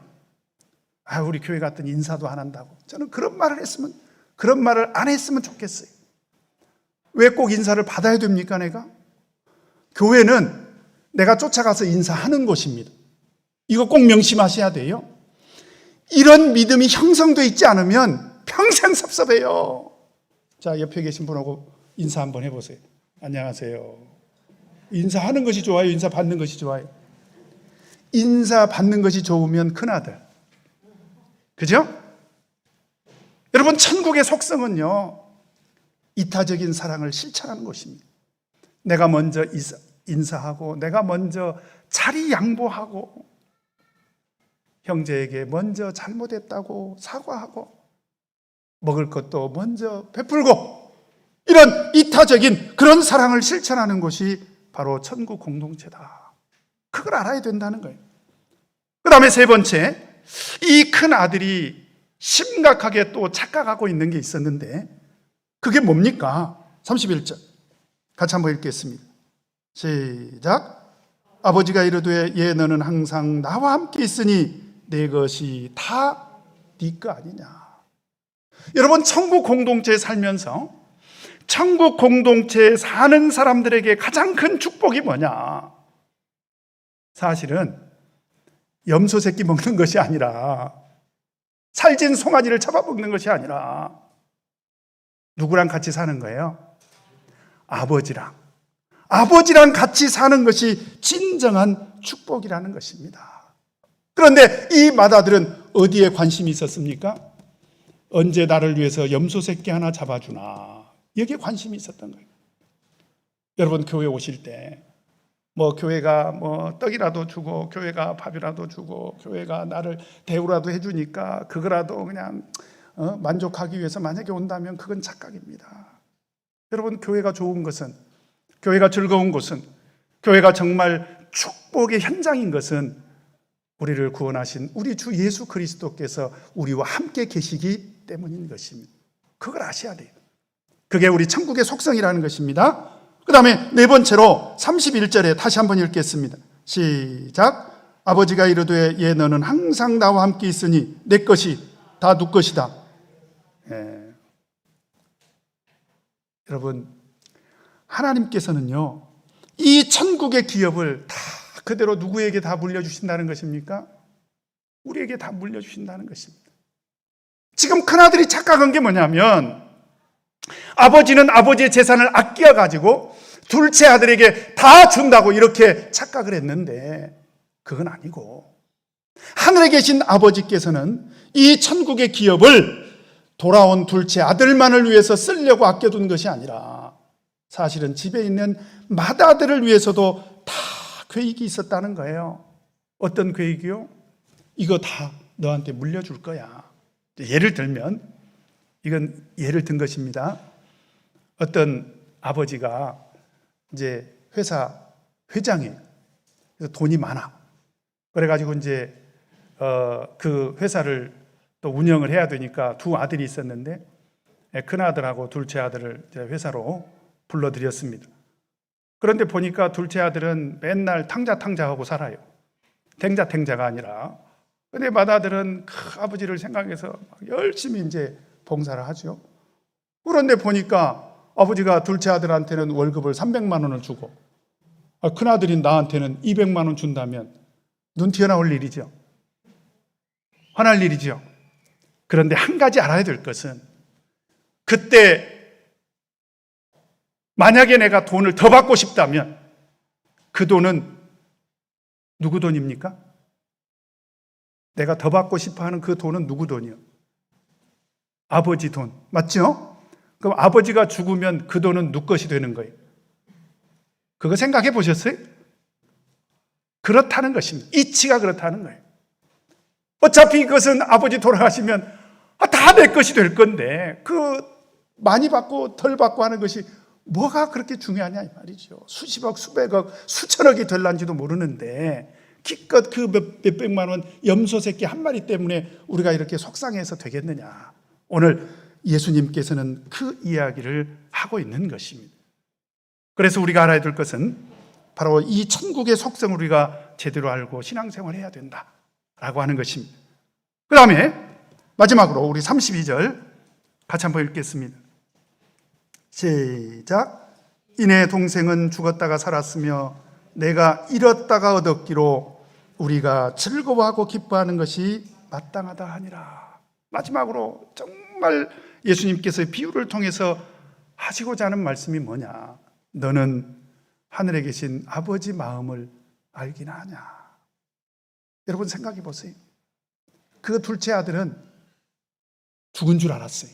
우리 교회 갔더니 인사도 안 한다고. 저는 그런 말을 안 했으면 좋겠어요. 왜 꼭 인사를 받아야 됩니까, 내가? 교회는 내가 쫓아가서 인사하는 곳입니다. 이거 꼭 명심하셔야 돼요. 이런 믿음이 형성되어 있지 않으면 평생 섭섭해요. 자, 옆에 계신 분하고 인사 한번 해보세요. 안녕하세요. 인사하는 것이 좋아요? 인사 받는 것이 좋아요? 인사 받는 것이 좋으면 큰아들. 그죠? 여러분, 천국의 속성은요, 이타적인 사랑을 실천하는 것입니다. 내가 먼저 인사하고, 내가 먼저 자리 양보하고, 형제에게 먼저 잘못했다고 사과하고, 먹을 것도 먼저 베풀고, 이런 이타적인 그런 사랑을 실천하는 것이 바로 천국 공동체다. 그걸 알아야 된다는 거예요. 그 다음에 3번째, 이 큰 아들이 심각하게 또 착각하고 있는 게 있었는데 그게 뭡니까? 31절 같이 한번 읽겠습니다. 시작. 아버지가 이르되 예 너는 항상 나와 함께 있으니 내 것이 다 네 거 아니냐. 여러분, 천국 공동체에 살면서 천국 공동체에 사는 사람들에게 가장 큰 축복이 뭐냐? 사실은 염소 새끼 먹는 것이 아니라, 살찐 송아지를 잡아먹는 것이 아니라 누구랑 같이 사는 거예요? 아버지랑 같이 사는 것이 진정한 축복이라는 것입니다. 그런데 이 맏아들은 어디에 관심이 있었습니까? 언제 나를 위해서 염소 새끼 하나 잡아주나, 여기에 관심이 있었던 거예요. 여러분 교회 오실 때 교회가 떡이라도 주고 교회가 밥이라도 주고 교회가 나를 대우라도 해주니까 그거라도 그냥 만족하기 위해서 만약에 온다면 그건 착각입니다. 여러분 교회가 좋은 것은, 교회가 즐거운 것은, 교회가 정말 축복의 현장인 것은 우리를 구원하신 우리 주 예수 그리스도께서 우리와 함께 계시기 때문인 것입니다. 그걸 아셔야 돼요. 그게 우리 천국의 속성이라는 것입니다. 그 다음에 네 번째로 31절에 다시 한번 읽겠습니다. 시작. 아버지가 이르되 예 너는 항상 나와 함께 있으니 내 것이 다 누 것이다. 여러분 하나님께서는요 이 천국의 기업을 다 그대로 누구에게 다 물려주신다는 것입니까? 우리에게 다 물려주신다는 것입니다. 지금 큰아들이 착각한 게 뭐냐면 아버지는 아버지의 재산을 아껴가지고 둘째 아들에게 다 준다고 이렇게 착각을 했는데 그건 아니고 하늘에 계신 아버지께서는 이 천국의 기업을 돌아온 둘째 아들만을 위해서 쓰려고 아껴둔 것이 아니라 사실은 집에 있는 맏아들을 위해서도 다 계획이 있었다는 거예요. 어떤 계획이요? 이거 다 너한테 물려줄 거야. 예를 들면 이건 예를 든 것입니다. 어떤 아버지가 이제 회사 회장이에요. 그래서 돈이 많아. 그래가지고 이제 그 회사를 또 운영을 해야 되니까 두 아들이 있었는데 큰 아들하고 둘째 아들을 이제 회사로 불러들였습니다. 그런데 보니까 둘째 아들은 맨날 탕자하고 살아요. 탱자가 아니라. 근데 맏아들은 아버지를 생각해서 열심히 이제 봉사를 하죠. 그런데 보니까 아버지가 둘째 아들한테는 월급을 300만 원을 주고 큰아들인 나한테는 200만 원 준다면 눈 튀어나올 일이죠. 화날 일이죠. 그런데 한 가지 알아야 될 것은 그때 만약에 내가 돈을 더 받고 싶다면 그 돈은 누구 돈입니까? 내가 더 받고 싶어하는 그 돈은 누구 돈이요? 아버지 돈. 맞죠? 그럼 아버지가 죽으면 그 돈은 누구 것이 되는 거예요? 그거 생각해 보셨어요? 그렇다는 것입니다. 이치가 그렇다는 거예요. 어차피 이것은 아버지 돌아가시면 다 내 것이 될 건데 그 많이 받고 덜 받고 하는 것이 뭐가 그렇게 중요하냐 이 말이죠. 수십억, 수백억, 수천억이 될란지도 모르는데 기껏 그 몇백만 원 염소 새끼 한 마리 때문에 우리가 이렇게 속상해서 되겠느냐. 오늘 예수님께서는 그 이야기를 하고 있는 것입니다. 그래서 우리가 알아야 될 것은 바로 이 천국의 속성을 우리가 제대로 알고 신앙생활을 해야 된다라고 하는 것입니다. 그 다음에 마지막으로 우리 32절 같이 한번 읽겠습니다. 시작. 이내 동생은 죽었다가 살았으며 내가 잃었다가 얻었기로 우리가 즐거워하고 기뻐하는 것이 마땅하다 하니라. 마지막으로 정말 예수님께서 비유를 통해서 하시고자 하는 말씀이 뭐냐? 너는 하늘에 계신 아버지 마음을 알기나 하냐? 여러분 생각해 보세요. 그 둘째 아들은 죽은 줄 알았어요.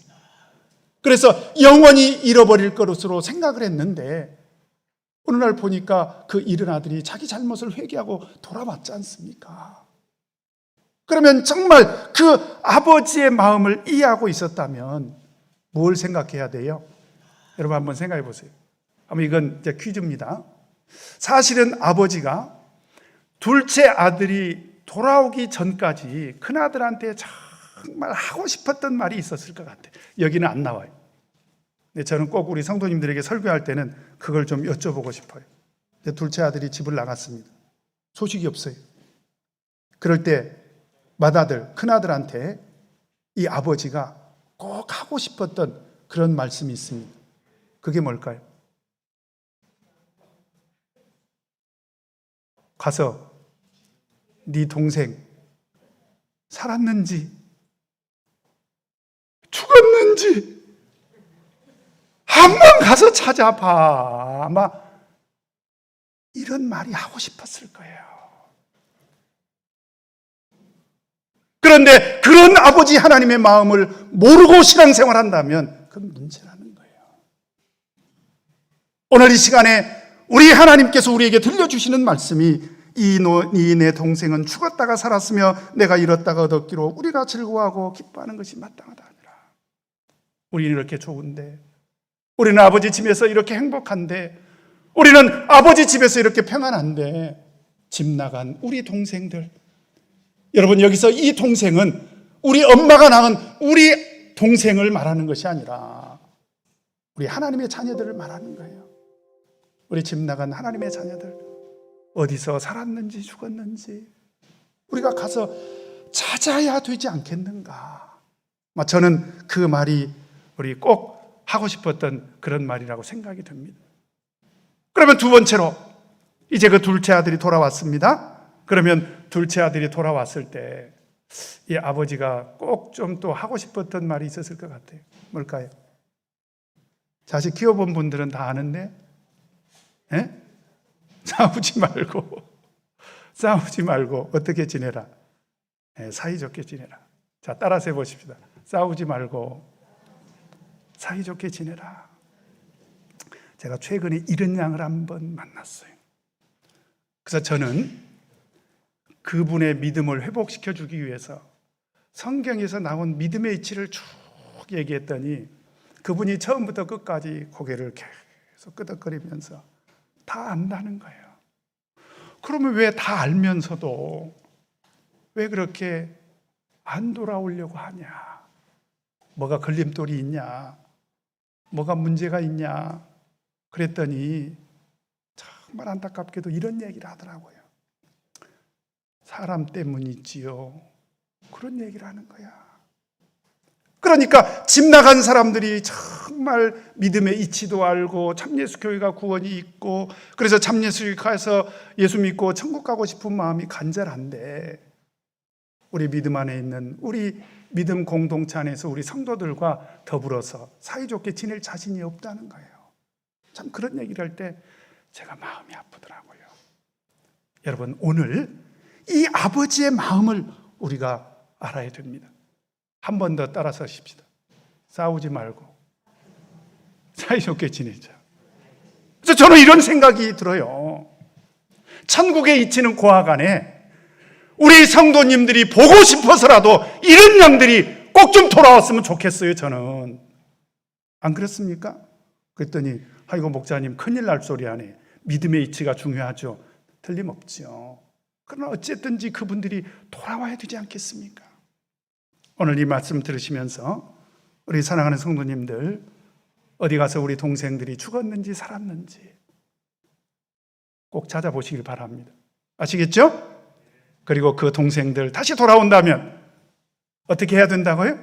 그래서 영원히 잃어버릴 것으로 생각을 했는데 어느 날 보니까 그 잃은 아들이 자기 잘못을 회개하고 돌아왔지 않습니까? 그러면 정말 그 아버지의 마음을 이해하고 있었다면 뭘 생각해야 돼요? 여러분 한번 생각해 보세요. 한번 이건 이제 퀴즈입니다. 사실은 아버지가 둘째 아들이 돌아오기 전까지 큰아들한테 정말 하고 싶었던 말이 있었을 것 같아요. 여기는 안 나와요. 근데 저는 꼭 우리 성도님들에게 설교할 때는 그걸 좀 여쭤보고 싶어요. 둘째 아들이 집을 나갔습니다. 소식이 없어요. 그럴 때 맏아들, 큰아들한테 이 아버지가 꼭 하고 싶었던 그런 말씀이 있습니다. 그게 뭘까요? 가서 네 동생 살았는지 죽었는지 한번 가서 찾아봐. 아마 이런 말이 하고 싶었을 거예요. 그런데 그런 아버지 하나님의 마음을 모르고 신앙생활한다면 그건 문제라는 거예요. 오늘 이 시간에 우리 하나님께서 우리에게 들려주시는 말씀이 이 내 동생은 죽었다가 살았으며 내가 잃었다가 얻었기로 우리가 즐거워하고 기뻐하는 것이 마땅하다 하니라. 우리는 이렇게 좋은데, 우리는 아버지 집에서 이렇게 행복한데, 우리는 아버지 집에서 이렇게 평안한데, 집 나간 우리 동생들, 여러분 여기서 이 동생은 우리 엄마가 낳은 우리 동생을 말하는 것이 아니라 우리 하나님의 자녀들을 말하는 거예요. 우리 집 나간 하나님의 자녀들, 어디서 살았는지 죽었는지 우리가 가서 찾아야 되지 않겠는가. 저는 그 말이 우리 꼭 하고 싶었던 그런 말이라고 생각이 듭니다. 그러면 두 번째로, 이제 그 둘째 아들이 돌아왔습니다. 그러면 둘째 아들이 돌아왔을 때 이 아버지가 꼭 좀 또 하고 싶었던 말이 있었을 것 같아요. 뭘까요? 자식 키워본 분들은 다 아는데, 싸우지 말고 어떻게 지내라. 사이좋게 지내라. 자, 따라서 해보십시다. 싸우지 말고 사이좋게 지내라. 제가 최근에 이런 양을 한번 만났어요. 그래서 저는 그분의 믿음을 회복시켜주기 위해서 성경에서 나온 믿음의 이치를 쭉 얘기했더니 그분이 처음부터 끝까지 고개를 계속 끄덕거리면서 다 안다는 거예요. 그러면 왜 다 알면서도 왜 그렇게 안 돌아오려고 하냐? 뭐가 걸림돌이 있냐? 뭐가 문제가 있냐? 그랬더니 정말 안타깝게도 이런 얘기를 하더라고요. 사람 때문이지요. 그런 얘기를 하는 거야. 그러니까 집 나간 사람들이 정말 믿음의 이치도 알고 참예수 교회가 구원이 있고 그래서 참예수 교회 가서 예수 믿고 천국 가고 싶은 마음이 간절한데 우리 믿음 안에 있는 우리 믿음 공동체 안에서 우리 성도들과 더불어서 사이좋게 지낼 자신이 없다는 거예요. 참 그런 얘기를 할 때 제가 마음이 아프더라고요. 여러분, 오늘 이 아버지의 마음을 우리가 알아야 됩니다. 한 번 더 따라서 하십시다. 싸우지 말고 사이좋게 지내자. 그래서 저는 이런 생각이 들어요. 천국의 이치는 고아간에 우리 성도님들이 보고 싶어서라도 이런 양들이 꼭 좀 돌아왔으면 좋겠어요. 저는. 안 그렇습니까? 그랬더니 아이고 목사님 큰일 날 소리 하네. 믿음의 이치가 중요하죠. 틀림없죠. 그러나 어쨌든지 그분들이 돌아와야 되지 않겠습니까? 오늘 이 말씀 들으시면서 우리 사랑하는 성도님들, 어디 가서 우리 동생들이 죽었는지 살았는지 꼭 찾아보시길 바랍니다. 아시겠죠? 그리고 그 동생들 다시 돌아온다면 어떻게 해야 된다고요?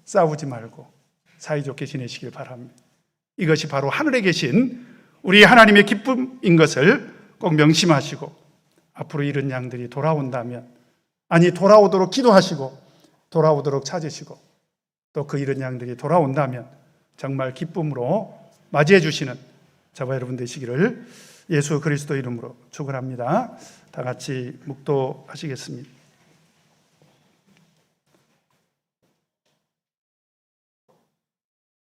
싸우지 말고 사이좋게 지내시길 바랍니다. 이것이 바로 하늘에 계신 우리 하나님의 기쁨인 것을 꼭 명심하시고 앞으로 이런 양들이 돌아온다면, 아니 돌아오도록 기도하시고 돌아오도록 찾으시고 또 그 이런 양들이 돌아온다면 정말 기쁨으로 맞이해 주시는 저와 여러분 되시기를 예수 그리스도 이름으로 축원합니다. 다 같이 묵도하시겠습니다.